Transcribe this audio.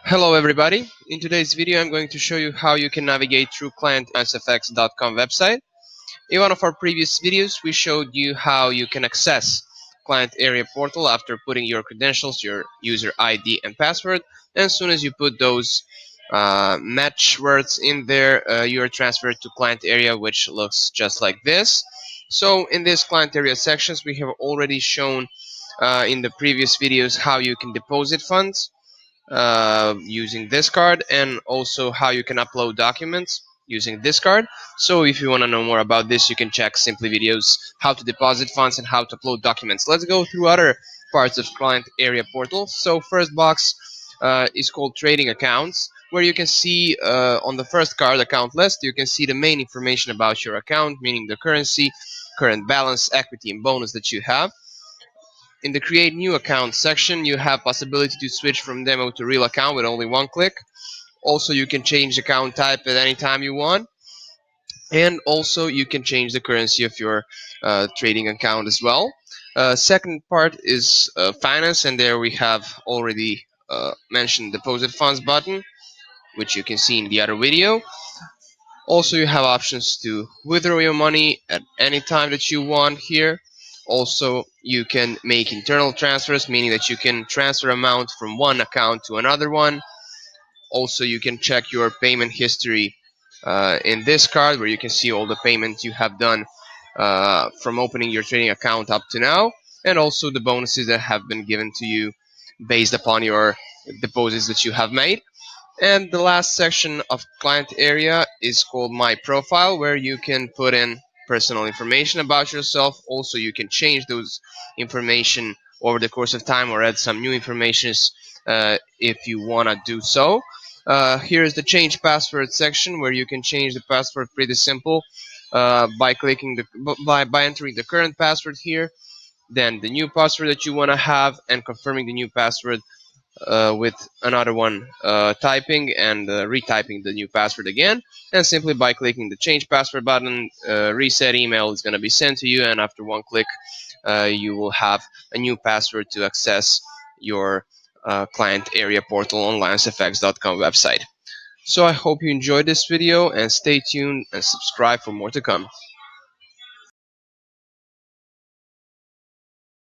Hello everybody. In today's video I'm going to show you how you can navigate through LionsFX.com website. In one of our previous videos we showed you how you can access client area portal after putting your credentials, your user ID and password, and as soon as you put those match words in there, you are transferred to client area, which looks just like this. So in this client area sections we have already shown in the previous videos how you can deposit funds using this card, and also how you can upload documents using this card. So if you want to know more about this, you can check simply videos how to deposit funds and how to upload documents. Let's go through other parts of client area portal. So first box is called trading accounts, where you can see on the first card account list, you can see the main information about your account, meaning the currency, current balance, equity and bonus that you have. In the create new account section, you have possibility to switch from demo to real account with only one click. Also, you can change account type at any time you want, and also you can change the currency of your trading account as well. Second part is finance, and there we have already mentioned deposit funds button, which you can see in the other video. Also, you have options to withdraw your money at any time that you want here. Also, you can make internal transfers, meaning that you can transfer amount from one account to another one. Also, you can check your payment history in this card, where you can see all the payments you have done from opening your trading account up to now, and also the bonuses that have been given to you based upon your deposits that you have made. And the last section of client area is called My Profile, where you can put in personal information about yourself. Also, you can change those information over the course of time or add some new information if you want to do so. Here is the change password section, where you can change the password pretty simple by clicking by entering the current password here, then the new password that you want to have, and confirming the new password with another one, typing and retyping the new password again, and simply by clicking the change password button, reset email is going to be sent to you, and after one click you will have a new password to access your client area portal on LionsFX.com website. So I hope you enjoyed this video, and stay tuned and subscribe for more to come.